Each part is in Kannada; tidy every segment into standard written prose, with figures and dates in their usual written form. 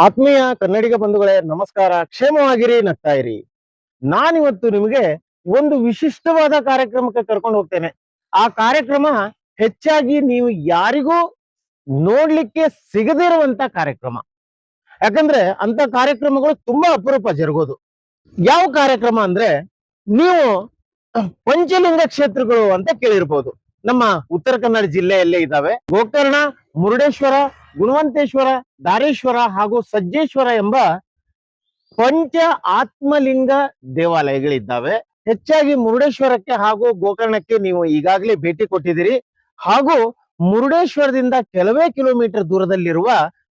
ಆತ್ಮೀಯ ಕನ್ನಡಿಗ ಬಂಧುಗಳೇ, ನಮಸ್ಕಾರ. ಕ್ಷೇಮವಾಗಿರಿ, ನಗ್ತಾ ಇರಿ. ನಾನಿವತ್ತು ನಿಮಗೆ ಒಂದು ವಿಶಿಷ್ಟವಾದ ಕಾರ್ಯಕ್ರಮಕ್ಕೆ ಕರ್ಕೊಂಡು ಹೋಗ್ತೇನೆ. ಆ ಕಾರ್ಯಕ್ರಮ ಹೆಚ್ಚಾಗಿ ನೀವು ಯಾರಿಗೂ ನೋಡ್ಲಿಕ್ಕೆ ಸಿಗದಿರುವಂತ ಕಾರ್ಯಕ್ರಮ. ಯಾಕಂದ್ರೆ ಅಂತ ಕಾರ್ಯಕ್ರಮಗಳು ತುಂಬಾ ಅಪರೂಪ ಜರುಗೋದು. ಯಾವ ಕಾರ್ಯಕ್ರಮ ಅಂದ್ರೆ, ನೀವು ಪಂಚಲಿಂಗ ಕ್ಷೇತ್ರಗಳು ಅಂತ ಕೇಳಿರ್ಬೋದು. ನಮ್ಮ ಉತ್ತರ ಕನ್ನಡ ಜಿಲ್ಲೆಯಲ್ಲೇ ಇದ್ದಾವೆ. ಗೋಕರ್ಣ, ಮುರುಡೇಶ್ವರ, ಗುಣವಂತೇಶ್ವರ, ಧಾರೇಶ್ವರ ಹಾಗೂ ಸಜ್ಜೇಶ್ವರ ಎಂಬ ಪಂಚ ಆತ್ಮಲಿಂಗ ದೇವಾಲಯಗಳಿದ್ದಾವೆ. ಹೆಚ್ಚಾಗಿ ಮುರುಡೇಶ್ವರಕ್ಕೆ ಹಾಗೂ ಗೋಕರ್ಣಕ್ಕೆ ನೀವು ಈಗಾಗಲೇ ಭೇಟಿ ಕೊಟ್ಟಿದ್ದೀರಿ. ಹಾಗೂ ಮುರುಡೇಶ್ವರದಿಂದ ಕೆಲವೇ ಕಿಲೋಮೀಟರ್ ದೂರದಲ್ಲಿರುವ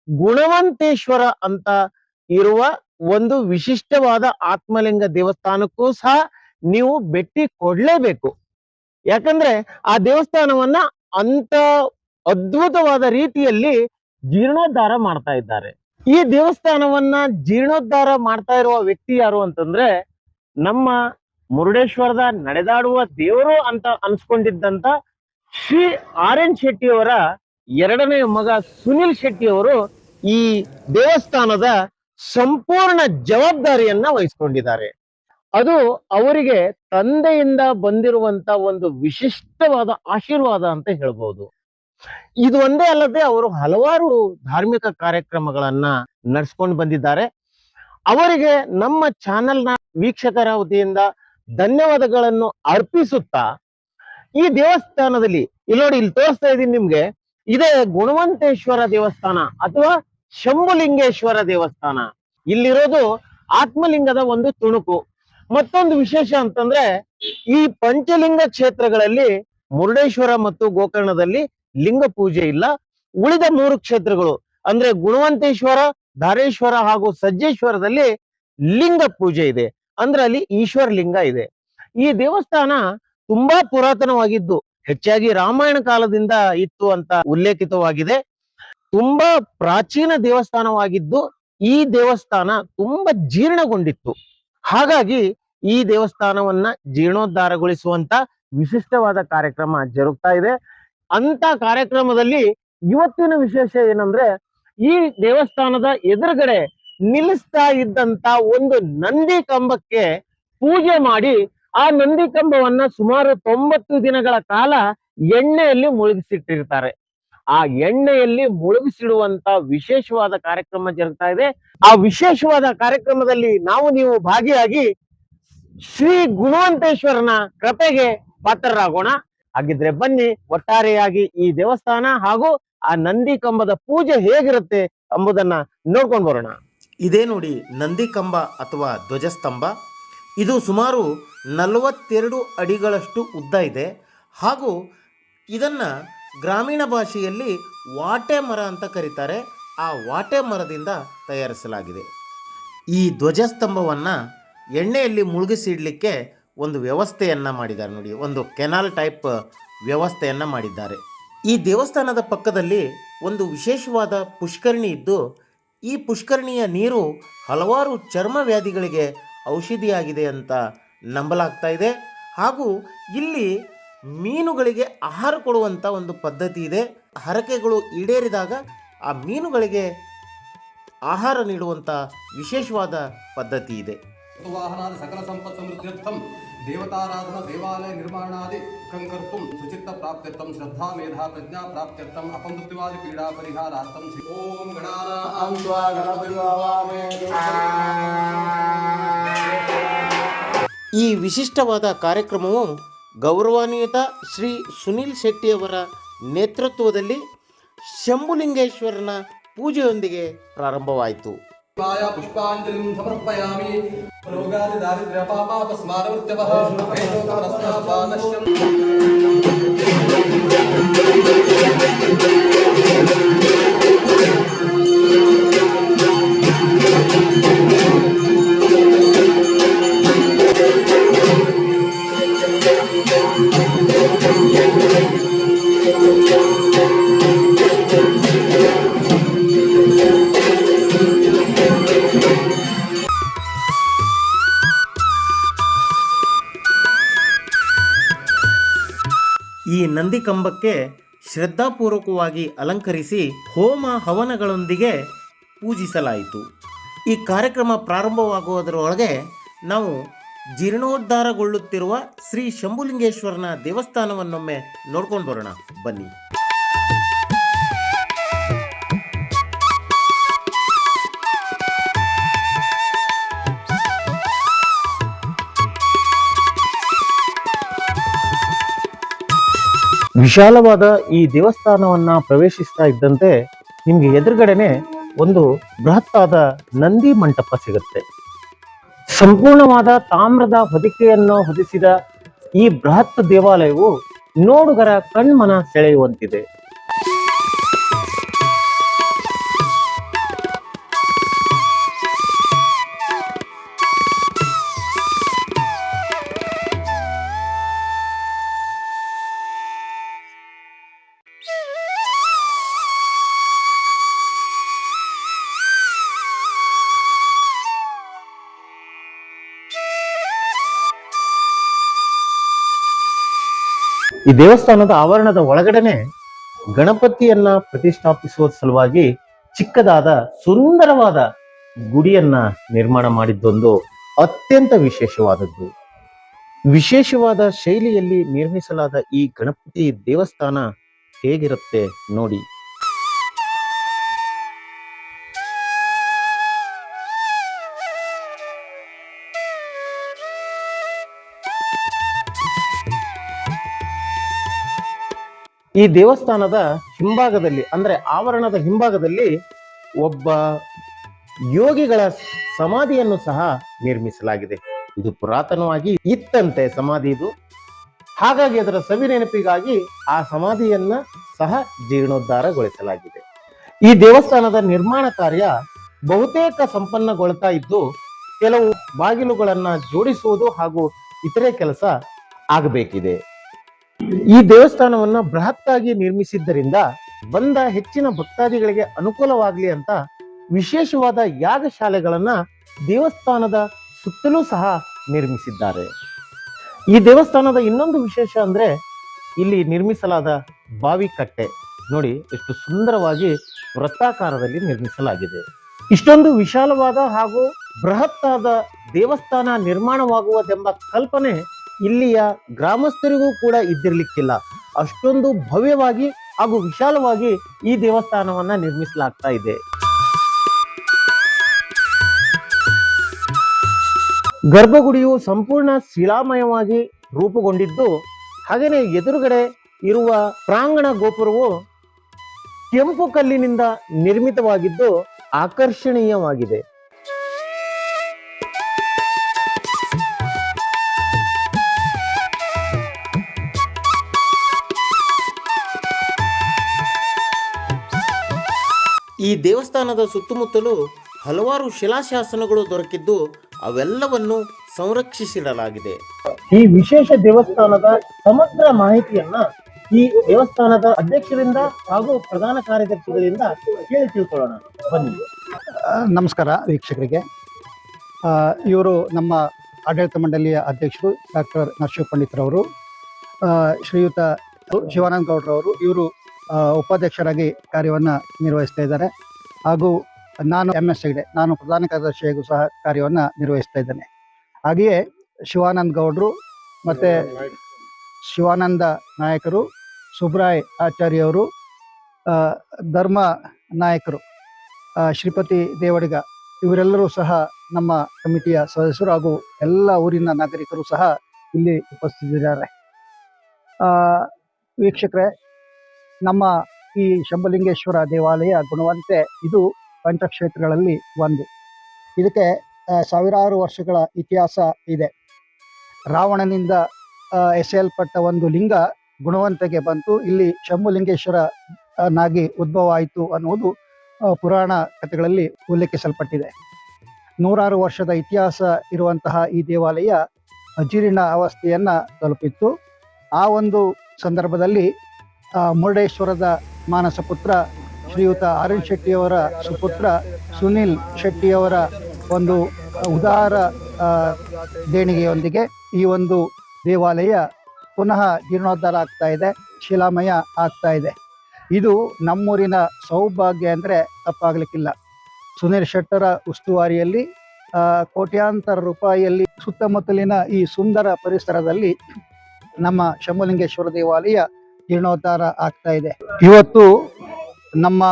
ಗುಣವಂತೇಶ್ವರ ಅಂತ ಇರುವ ಒಂದು ವಿಶಿಷ್ಟವಾದ ಆತ್ಮಲಿಂಗ ದೇವಸ್ಥಾನಕ್ಕೂ ಸಹ ನೀವು ಭೇಟಿ ಕೊಡ್ಲೇಬೇಕು. ಯಾಕಂದ್ರೆ ಆ ದೇವಸ್ಥಾನವನ್ನ ಅಂತ ಅದ್ಭುತವಾದ ರೀತಿಯಲ್ಲಿ ಜೀರ್ಣೋದ್ಧಾರ ಮಾಡ್ತಾ ಇದ್ದಾರೆ. ಈ ದೇವಸ್ಥಾನವನ್ನ ಜೀರ್ಣೋದ್ಧಾರ ಮಾಡ್ತಾ ಇರುವ ವ್ಯಕ್ತಿ ಯಾರು ಅಂತಂದ್ರೆ, ನಮ್ಮ ಮುರುಡೇಶ್ವರದ ನಡೆದಾಡುವ ದೇವರು ಅಂತ ಅನ್ಸ್ಕೊಂಡಿದ್ದಂತ ಶ್ರೀ ಆರ್ ಎನ್ ಶೆಟ್ಟಿಯವರ ಎರಡನೇ ಮಗ ಸುನಿಲ್ ಶೆಟ್ಟಿ ಅವರು ಈ ದೇವಸ್ಥಾನದ ಸಂಪೂರ್ಣ ಜವಾಬ್ದಾರಿಯನ್ನ ವಹಿಸ್ಕೊಂಡಿದ್ದಾರೆ. ಅದು ಅವರಿಗೆ ತಂದೆಯಿಂದ ಬಂದಿರುವಂತ ಒಂದು ವಿಶಿಷ್ಟವಾದ ಆಶೀರ್ವಾದ ಅಂತ ಹೇಳ್ಬೋದು. ಇದು ಒಂದೇ ಅಲ್ಲದೆ ಅವರು ಹಲವಾರು ಧಾರ್ಮಿಕ ಕಾರ್ಯಕ್ರಮಗಳನ್ನ ನಡೆಸ್ಕೊಂಡು ಬಂದಿದ್ದಾರೆ. ಅವರಿಗೆ ನಮ್ಮ ಚಾನೆಲ್ನ ವೀಕ್ಷಕರ ವತಿಯಿಂದ ಧನ್ಯವಾದಗಳನ್ನು ಅರ್ಪಿಸುತ್ತಾ, ಈ ದೇವಸ್ಥಾನದಲ್ಲಿ ಇಲ್ಲಿ ನೋಡಿ, ಇಲ್ಲಿ ತೋರಿಸ್ತಾ ಇದ್ದೀನಿ ನಿಮ್ಗೆ, ಇದೇ ಗುಣವಂತೇಶ್ವರ ದೇವಸ್ಥಾನ ಅಥವಾ ಶಂಭುಲಿಂಗೇಶ್ವರ ದೇವಸ್ಥಾನ. ಇಲ್ಲಿರೋದು ಆತ್ಮಲಿಂಗದ ಒಂದು ತುಣುಕು. ಮತ್ತೊಂದು ವಿಶೇಷ ಅಂತಂದ್ರೆ, ಈ ಪಂಚಲಿಂಗ ಕ್ಷೇತ್ರಗಳಲ್ಲಿ ಮುರುಡೇಶ್ವರ ಮತ್ತು ಗೋಕರ್ಣದಲ್ಲಿ ಲಿಂಗ ಪೂಜೆ ಇಲ್ಲ. ಉಳಿದ 3 ಕ್ಷೇತ್ರಗಳು ಅಂದ್ರೆ ಗುಣವಂತೇಶ್ವರ, ಧಾರೇಶ್ವರ ಹಾಗೂ ಸಜ್ಜೇಶ್ವರದಲ್ಲಿ ಲಿಂಗ ಪೂಜೆ ಇದೆ. ಅಂದ್ರೆ ಅಲ್ಲಿ ಈಶ್ವರ ಲಿಂಗ ಇದೆ. ಈ ದೇವಸ್ಥಾನ ತುಂಬಾ ಪುರಾತನವಾಗಿದ್ದು ಹೆಚ್ಚಾಗಿ ರಾಮಾಯಣ ಕಾಲದಿಂದ ಇತ್ತು ಅಂತ ಉಲ್ಲೇಖಿತವಾಗಿದೆ. ತುಂಬಾ ಪ್ರಾಚೀನ ದೇವಸ್ಥಾನವಾಗಿದ್ದು ಈ ದೇವಸ್ಥಾನ ತುಂಬಾ ಜೀರ್ಣಗೊಂಡಿತ್ತು. ಹಾಗಾಗಿ ಈ ದೇವಸ್ಥಾನವನ್ನ ಜೀರ್ಣೋದ್ಧಾರಗೊಳಿಸುವಂತ ವಿಶಿಷ್ಟವಾದ ಕಾರ್ಯಕ್ರಮ ಜರುಗ್ತಾ ಇದೆ. ಅಂತ ಕಾರ್ಯಕ್ರಮದಲ್ಲಿ ಇವತ್ತಿನ ವಿಶೇಷ ಏನಂದ್ರೆ, ಈ ದೇವಸ್ಥಾನದ ಎದುರುಗಡೆ ನಿಲ್ಲಿಸ್ತಾ ಇದ್ದಂತ ಒಂದು ನಂದಿ ಕಂಬಕ್ಕೆ ಪೂಜೆ ಮಾಡಿ, ಆ ನಂದಿ ಕಂಬವನ್ನ ಸುಮಾರು 90 ದಿನಗಳ ಕಾಲ ಎಣ್ಣೆಯಲ್ಲಿ ಮುಳುಗಿಸಿಟ್ಟಿರ್ತಾರೆ. ಆ ಎಣ್ಣೆಯಲ್ಲಿ ಮುಳುಗಿಸಿಡುವಂತ ವಿಶೇಷವಾದ ಕಾರ್ಯಕ್ರಮ ಜರುಗ್ತಾ ಇದೆ. ಆ ವಿಶೇಷವಾದ ಕಾರ್ಯಕ್ರಮದಲ್ಲಿ ನೀವು ಭಾಗಿಯಾಗಿ ಶ್ರೀ ಗುಣವಂತೇಶ್ವರನ ಕೃಪೆಗೆ ಪಾತ್ರರಾಗೋಣ. ಹಾಗಿದ್ರೆ ಬನ್ನಿ, ಒಟ್ಟಾರೆಯಾಗಿ ಈ ದೇವಸ್ಥಾನ ಹಾಗೂ ಆ ನಂದಿ ಕಂಬದ ಪೂಜೆ ಹೇಗಿರುತ್ತೆ ಎಂಬುದನ್ನ ನೋಡ್ಕೊಂಡು ಬರೋಣ. ಇದೇ ನೋಡಿ ನಂದಿ ಕಂಬ ಅಥವಾ ಧ್ವಜಸ್ತಂಭ. ಇದು ಸುಮಾರು 42 ಅಡಿಗಳಷ್ಟು ಉದ್ದ ಇದೆ. ಹಾಗೂ ಇದನ್ನು ಗ್ರಾಮೀಣ ಭಾಷೆಯಲ್ಲಿ ವಾಟೆ ಮರ ಅಂತ ಕರೀತಾರೆ. ಆ ವಾಟೆ ಮರದಿಂದ ತಯಾರಿಸಲಾಗಿದೆ. ಈ ಧ್ವಜಸ್ತಂಭವನ್ನು ಎಣ್ಣೆಯಲ್ಲಿ ಮುಳುಗಿಸಿಡಲಿಕ್ಕೆ ಒಂದು ವ್ಯವಸ್ಥೆಯನ್ನು ಮಾಡಿದ್ದಾರೆ ನೋಡಿ, ಒಂದು ಕೆನಾಲ್ ಟೈಪ್ ವ್ಯವಸ್ಥೆಯನ್ನು ಮಾಡಿದ್ದಾರೆ. ಈ ದೇವಸ್ಥಾನದ ಪಕ್ಕದಲ್ಲಿ ಒಂದು ವಿಶೇಷವಾದ ಪುಷ್ಕರಣಿ ಇದ್ದು, ಈ ಪುಷ್ಕರಣಿಯ ನೀರು ಹಲವಾರು ಚರ್ಮ ವ್ಯಾಧಿಗಳಿಗೆ ಔಷಧಿಯಾಗಿದೆ ಅಂತ ನಂಬಲಾಗ್ತಾ ಇದೆ. ಹಾಗೂ ಇಲ್ಲಿ ಮೀನುಗಳಿಗೆ ಆಹಾರ ಕೊಡುವಂಥ ಒಂದು ಪದ್ಧತಿ ಇದೆ. ಹರಕೆಗಳು ಈಡೇರಿದಾಗ ಆ ಮೀನುಗಳಿಗೆ ಆಹಾರ ನೀಡುವಂಥ ವಿಶೇಷವಾದ ಪದ್ಧತಿ ಇದೆ. ವಾಹನಾದಿ ಸಕಲ ಸಂಪತ್ ಸಮೃದ್ಧ್ಯರ್ಥಂ ದೇವತಾರಾಧನ ದೇವಾಲಯ ನಿರ್ಮಾಣಾದಿ ಕಂಕರ್ತುಂ ಸುಚಿತ್ತ ಪ್ರಾಪ್ತ್ಯರ್ಥಂ ಶ್ರದ್ಧಾ ಮೇಧಾ ಪ್ರಜ್ಞಾ ಪ್ರಾಪ್ತ್ಯರ್ಥಂ ಅಪಮೃತ್ಯುವಾದಿ ಪೀಡಾ ಪರಿಹಾರಾರ್ಥಂ ಓಂ ಗಣಾನಾಂ ತ್ವಾ ಗಣಪತಿ ವಾವಾಮೇ. ಈ ವಿಶಿಷ್ಟವಾದ ಕಾರ್ಯಕ್ರಮವು ಗೌರವಾನ್ವಿತ ಶ್ರೀ ಸುನಿಲ್ ಶೆಟ್ಟಿಯವರ ನೇತೃತ್ವದಲ್ಲಿ ಶಂಭುಲಿಂಗೇಶ್ವರನ ಪೂಜೆಯೊಂದಿಗೆ ಪ್ರಾರಂಭವಾಯಿತು. ಪುಷ್ಪಾಂಜಲಿಂ ಸಮರ್ಪಯಾಮಿ. ರೋಗಾದಿ ದಾರಿದ್ರ್ಯ ಪಾಪಾಪ ಸ್ಮಾರವೃತ್ಯವಃ ಈ ನಂದಿ ಕಂಬಕ್ಕೆ ಶ್ರದ್ಧಾಪೂರ್ವಕವಾಗಿ ಅಲಂಕರಿಸಿ ಹೋಮ ಹವನಗಳೊಂದಿಗೆ ಪೂಜಿಸಲಾಯಿತು. ಈ ಕಾರ್ಯಕ್ರಮ ಪ್ರಾರಂಭವಾಗುವುದರೊಳಗೆ ನಾವು ಜೀರ್ಣೋದ್ಧಾರಗೊಳ್ಳುತ್ತಿರುವ ಶ್ರೀ ಶಂಭುಲಿಂಗೇಶ್ವರನ ದೇವಸ್ಥಾನವನ್ನೊಮ್ಮೆ ನೋಡ್ಕೊಂಡು ಬರೋಣ ಬನ್ನಿ. ವಿಶಾಲವಾದ ಈ ದೇವಸ್ಥಾನವನ್ನ ಪ್ರವೇಶಿಸ್ತಾ ಇದ್ದಂತೆ ನಿಮ್ಗೆ ಎದುರುಗಡೆನೆ ಒಂದು ಬೃಹತ್ತಾದ ನಂದಿ ಮಂಟಪ ಸಿಗುತ್ತೆ. ಸಂಪೂರ್ಣವಾದ ತಾಮ್ರದ ಹೊದಿಕೆಯನ್ನು ಹೊದಿಸಿದ ಈ ಬೃಹತ್ ದೇವಾಲಯವು ನೋಡುಗರ ಕಣ್ಮನ ಸೆಳೆಯುವಂತಿದೆ. ಈ ದೇವಸ್ಥಾನದ ಆವರಣದ ಒಳಗಡೆನೆ ಗಣಪತಿಯನ್ನ ಪ್ರತಿಷ್ಠಾಪಿಸುವ ಸಲುವಾಗಿ ಚಿಕ್ಕದಾದ ಸುಂದರವಾದ ಗುಡಿಯನ್ನ ನಿರ್ಮಾಣ ಮಾಡಿದ್ದೊಂದು ಅತ್ಯಂತ ವಿಶೇಷವಾದದ್ದು. ವಿಶೇಷವಾದ ಶೈಲಿಯಲ್ಲಿ ನಿರ್ಮಿಸಲಾದ ಈ ಗಣಪತಿ ದೇವಸ್ಥಾನ ಹೇಗಿರುತ್ತೆ ನೋಡಿ. ಈ ದೇವಸ್ಥಾನದ ಹಿಂಭಾಗದಲ್ಲಿ ಅಂದ್ರೆ ಆವರಣದ ಹಿಂಭಾಗದಲ್ಲಿ ಒಬ್ಬ ಯೋಗಿಗಳ ಸಮಾಧಿಯನ್ನು ಸಹ ನಿರ್ಮಿಸಲಾಗಿದೆ. ಇದು ಪುರಾತನವಾಗಿ ಇತ್ತಂತೆ ಸಮಾಧಿ ಇದು. ಹಾಗಾಗಿ ಅದರ ಸವಿ ನೆನಪಿಗಾಗಿ ಆ ಸಮಾಧಿಯನ್ನ ಸಹ ಜೀರ್ಣೋದ್ಧಾರಗೊಳಿಸಲಾಗಿದೆ. ಈ ದೇವಸ್ಥಾನದ ನಿರ್ಮಾಣ ಕಾರ್ಯ ಬಹುತೇಕ ಸಂಪನ್ನಗೊಳ್ತಾ ಇದ್ದು ಕೆಲವು ಬಾಗಿಲುಗಳನ್ನ ಜೋಡಿಸುವುದು ಹಾಗೂ ಇತರೆ ಕೆಲಸ ಆಗಬೇಕಿದೆ. ಈ ದೇವಸ್ಥಾನವನ್ನ ಬೃಹತ್ತಾಗಿ ನಿರ್ಮಿಸಿದ್ದರಿಂದ ಬಂದ ಹೆಚ್ಚಿನ ಭಕ್ತಾದಿಗಳಿಗೆ ಅನುಕೂಲವಾಗಲಿ ಅಂತ ವಿಶೇಷವಾದ ಯಾಗಶಾಲೆಗಳನ್ನ ದೇವಸ್ಥಾನದ ಸುತ್ತಲೂ ಸಹ ನಿರ್ಮಿಸಿದ್ದಾರೆ. ಈ ದೇವಸ್ಥಾನದ ಇನ್ನೊಂದು ವಿಶೇಷ ಅಂದ್ರೆ ಇಲ್ಲಿ ನಿರ್ಮಿಸಲಾದ ಬಾವಿ ಕಟ್ಟೆ ನೋಡಿ ಎಷ್ಟು ಸುಂದರವಾಗಿ ವೃತ್ತಾಕಾರದಲ್ಲಿ ನಿರ್ಮಿಸಲಾಗಿದೆ. ಇಷ್ಟೊಂದು ವಿಶಾಲವಾದ ಹಾಗೂ ಬೃಹತ್ತಾದ ದೇವಸ್ಥಾನ ನಿರ್ಮಾಣವಾಗುವುದೆಂಬ ಕಲ್ಪನೆ ಇಲ್ಲಿಯ ಗ್ರಾಮಸ್ಥರಿಗೂ ಕೂಡ ಇದ್ದಿರ್ಲಿಕ್ಕಿಲ್ಲ. ಅಷ್ಟೊಂದು ಭವ್ಯವಾಗಿ ಹಾಗೂ ವಿಶಾಲವಾಗಿ ಈ ದೇವಸ್ಥಾನವನ್ನ ನಿರ್ಮಿಸಲಾಗ್ತಾ ಇದೆ. ಗರ್ಭಗುಡಿಯು ಸಂಪೂರ್ಣ ಶಿಲಾಮಯವಾಗಿ ರೂಪುಗೊಂಡಿದ್ದು ಹಾಗೇನೆ ಎದುರುಗಡೆ ಇರುವ ಪ್ರಾಂಗಣ ಗೋಪುರವು ಕೆಂಪು ಕಲ್ಲಿನಿಂದ ನಿರ್ಮಿತವಾಗಿದ್ದು ಆಕರ್ಷಣೀಯವಾಗಿದೆ. ಈ ದೇವಸ್ಥಾನದ ಸುತ್ತಮುತ್ತಲೂ ಹಲವಾರು ಶಿಲಾಶಾಸನಗಳು ದೊರಕಿದ್ದು ಅವೆಲ್ಲವನ್ನು ಸಂರಕ್ಷಿಸಿಡಲಾಗಿದೆ. ಈ ವಿಶೇಷ ದೇವಸ್ಥಾನದ ಸಮಗ್ರ ಮಾಹಿತಿಯನ್ನ ಈ ದೇವಸ್ಥಾನದ ಅಧ್ಯಕ್ಷರಿಂದ ಹಾಗೂ ಪ್ರಧಾನ ಕಾರ್ಯದರ್ಶಿಗಳಿಂದ ಕೇಳಿ ತಿಳ್ಕೊಳ್ಳೋಣ ಬನ್ನಿ. ನಮಸ್ಕಾರ ವೀಕ್ಷಕರಿಗೆ. ಇವರು ನಮ್ಮ ಆಡಳಿತ ಮಂಡಳಿಯ ಅಧ್ಯಕ್ಷರು ಡಾಕ್ಟರ್ ನರಸಿಂಹ ಪಂಡಿತರವರು, ಶ್ರೀಯುತ ಶಿವಾನಂದ ಗೌಡ್ರವರು ಇವರು ಉಪಾಧ್ಯಕ್ಷರಾಗಿ ಕಾರ್ಯವನ್ನು ನಿರ್ವಹಿಸ್ತಾ ಇದ್ದಾರೆ. ಹಾಗೂ ನಾನು MS ಹೆಗ್ಡೆ, ನಾನು ಪ್ರಧಾನ ಕಾರ್ಯದರ್ಶಿಯಾಗೂ ಸಹ ಕಾರ್ಯವನ್ನು ನಿರ್ವಹಿಸ್ತಾ ಇದ್ದೇನೆ. ಹಾಗೆಯೇ ಶಿವಾನಂದ ಗೌಡ್ರು ಮತ್ತು ಶಿವಾನಂದ ನಾಯಕರು, ಸುಬ್ರಾಯ್ ಆಚಾರ್ಯವರು, ಧರ್ಮ ನಾಯಕರು, ಶ್ರೀಪತಿ ದೇವಡಿಗ ಇವರೆಲ್ಲರೂ ಸಹ ನಮ್ಮ ಕಮಿಟಿಯ ಸದಸ್ಯರು ಹಾಗೂ ಎಲ್ಲ ಊರಿನ ನಾಗರಿಕರು ಸಹ ಇಲ್ಲಿ ಉಪಸ್ಥಿತರಿದ್ದಾರೆ. ವೀಕ್ಷಕರೇ, ನಮ್ಮ ಈ ಶಂಭುಲಿಂಗೇಶ್ವರ ದೇವಾಲಯ ಗುಣವಂತೆ ಇದು ಪಂಚಕ್ಷೇತ್ರಗಳಲ್ಲಿ ಒಂದು. ಇದಕ್ಕೆ ಸಾವಿರಾರು ವರ್ಷಗಳ ಇತಿಹಾಸ ಇದೆ. ರಾವಣನಿಂದ ಎಸೆಯಲ್ಪಟ್ಟ ಒಂದು ಲಿಂಗ ಗುಣವಂತೆಗೆ ಬಂತು, ಇಲ್ಲಿ ಶಂಭುಲಿಂಗೇಶ್ವರ ನಾಗಿ ಉದ್ಭವ ಆಯಿತು ಅನ್ನುವುದು ಪುರಾಣ ಕಥೆಗಳಲ್ಲಿ ಉಲ್ಲೇಖಿಸಲ್ಪಟ್ಟಿದೆ. ನೂರಾರು ವರ್ಷದ ಇತಿಹಾಸ ಇರುವಂತಹ ಈ ದೇವಾಲಯ ಅಜೀರ್ಣ ಅವಸ್ಥೆಯನ್ನು ತಲುಪಿತ್ತು. ಆ ಒಂದು ಸಂದರ್ಭದಲ್ಲಿ ಮುರುಡೇಶ್ವರದ ಮಾನಸ ಪುತ್ರ ಶ್ರೀಯುತ ಅರುಣ್ ಶೆಟ್ಟಿಯವರ ಸುಪುತ್ರ ಸುನಿಲ್ ಶೆಟ್ಟಿಯವರ ಒಂದು ಉದಾರ ದೇಣಿಗೆಯೊಂದಿಗೆ ಈ ಒಂದು ದೇವಾಲಯ ಪುನಃ ಜೀರ್ಣೋದ್ಧಾರ ಆಗ್ತಾ ಇದೆ, ಶಿಲಾಮಯ ಆಗ್ತಾ ಇದೆ. ಇದು ನಮ್ಮೂರಿನ ಸೌಭಾಗ್ಯ ಅಂದರೆ ತಪ್ಪಾಗಲಿಕ್ಕಿಲ್ಲ. ಸುನೀಲ್ ಶೆಟ್ಟರ ಉಸ್ತುವಾರಿಯಲ್ಲಿ ಕೋಟ್ಯಾಂತರ ರೂಪಾಯಿಯಲ್ಲಿ ಸುತ್ತಮುತ್ತಲಿನ ಈ ಸುಂದರ ಪರಿಸರದಲ್ಲಿ ನಮ್ಮ ಶಂಭುಲಿಂಗೇಶ್ವರ ದೇವಾಲಯ ಜೀರ್ಣೋದ್ಧಾರ ಆಗ್ತಾ ಇದೆ. ಇವತ್ತು ನಮ್ಮ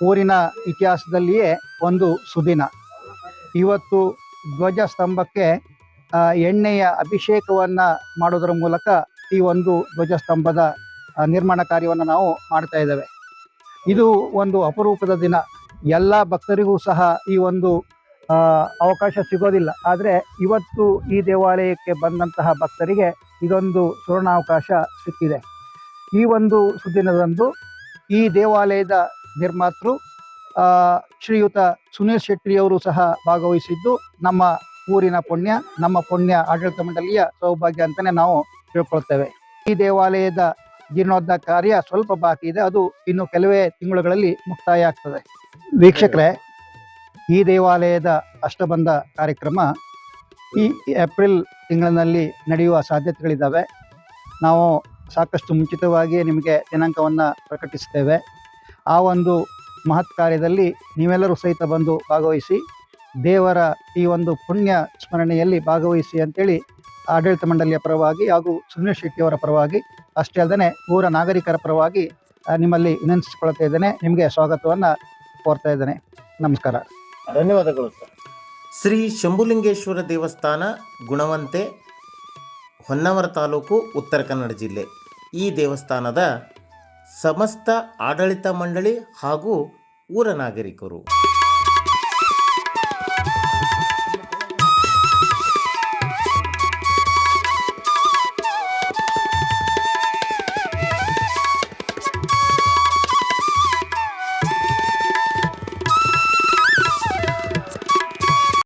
ಊರಿನ ಇತಿಹಾಸದಲ್ಲಿಯೇ ಒಂದು ಸುದಿನ. ಇವತ್ತು ಧ್ವಜ ಸ್ತಂಭಕ್ಕೆ ಎಣ್ಣೆಯ ಅಭಿಷೇಕವನ್ನು ಮಾಡೋದರ ಮೂಲಕ ಈ ಒಂದು ಧ್ವಜಸ್ತಂಭದ ನಿರ್ಮಾಣ ಕಾರ್ಯವನ್ನು ನಾವು ಮಾಡ್ತಾ ಇದ್ದೇವೆ. ಇದು ಒಂದು ಅಪರೂಪದ ದಿನ. ಎಲ್ಲ ಭಕ್ತರಿಗೂ ಸಹ ಈ ಒಂದು ಅವಕಾಶ ಸಿಗೋದಿಲ್ಲ. ಆದರೆ ಇವತ್ತು ಈ ದೇವಾಲಯಕ್ಕೆ ಬಂದಂತಹ ಭಕ್ತರಿಗೆ ಇದೊಂದು ಸುವರ್ಣಾವಕಾಶ ಸಿಕ್ಕಿದೆ. ಈ ಒಂದು ಸುದಿನದಂದು ಈ ದೇವಾಲಯದ ನಿರ್ಮಾತೃ ಶ್ರೀಯುತ ಸುನೀಲ್ ಶೆಟ್ಟಿಯವರು ಸಹ ಭಾಗವಹಿಸಿದ್ದು ನಮ್ಮ ಊರಿನ ಪುಣ್ಯ, ನಮ್ಮ ಪುಣ್ಯ ಆಡಳಿತ ಮಂಡಳಿಯ ಸೌಭಾಗ್ಯ ಅಂತಲೇ ನಾವು ತಿಳ್ಕೊಳ್ತೇವೆ. ಈ ದೇವಾಲಯದ ಜೀರ್ಣೋದ್ಧಾರ ಕಾರ್ಯ ಸ್ವಲ್ಪ ಬಾಕಿ ಇದೆ. ಅದು ಇನ್ನು ಕೆಲವೇ ತಿಂಗಳುಗಳಲ್ಲಿ ಮುಕ್ತಾಯ ಆಗ್ತದೆ. ವೀಕ್ಷಕರೇ, ಈ ದೇವಾಲಯದ ಅಷ್ಟಬಂಧ ಕಾರ್ಯಕ್ರಮ ಈ ಏಪ್ರಿಲ್ ತಿಂಗಳಿನಲ್ಲಿ ನಡೆಯುವ ಸಾಧ್ಯತೆಗಳಿದ್ದಾವೆ. ನಾವು ಸಾಕಷ್ಟು ಮುಂಚಿತವಾಗಿ ನಿಮಗೆ ದಿನಾಂಕವನ್ನು ಪ್ರಕಟಿಸ್ತೇವೆ. ಆ ಒಂದು ಮಹತ್ ಕಾರ್ಯದಲ್ಲಿ ನೀವೆಲ್ಲರೂ ಸಹಿತ ಬಂದು ಭಾಗವಹಿಸಿ ದೇವರ ಈ ಒಂದು ಪುಣ್ಯ ಸ್ಮರಣೆಯಲ್ಲಿ ಭಾಗವಹಿಸಿ ಅಂತೇಳಿ ಆಡಳಿತ ಮಂಡಳಿಯ ಪರವಾಗಿ ಹಾಗೂ ಸುನೀಲ್ ಶೆಟ್ಟಿಯವರ ಪರವಾಗಿ, ಅಷ್ಟೇ ಅಲ್ಲದೆ ಊರ ನಾಗರಿಕರ ಪರವಾಗಿ ನಿಮ್ಮಲ್ಲಿ ವಿನಂತಿಸಿಕೊಳ್ತಾ ಇದ್ದೇನೆ. ನಿಮಗೆ ಸ್ವಾಗತವನ್ನು ಕೋರ್ತಾ ಇದ್ದೇನೆ. ನಮಸ್ಕಾರ, ಧನ್ಯವಾದಗಳು ಸರ್. ಶ್ರೀ ಶಂಭುಲಿಂಗೇಶ್ವರ ದೇವಸ್ಥಾನ, ಗುಣವಂತೆ, ಹೊನ್ನಾವರ ತಾಲೂಕು, ಉತ್ತರ ಕನ್ನಡ ಜಿಲ್ಲೆ. ಈ ದೇವಸ್ಥಾನದ ಸಮಸ್ತ ಆಡಳಿತ ಮಂಡಳಿ ಹಾಗೂ ಊರ ನಾಗರಿಕರು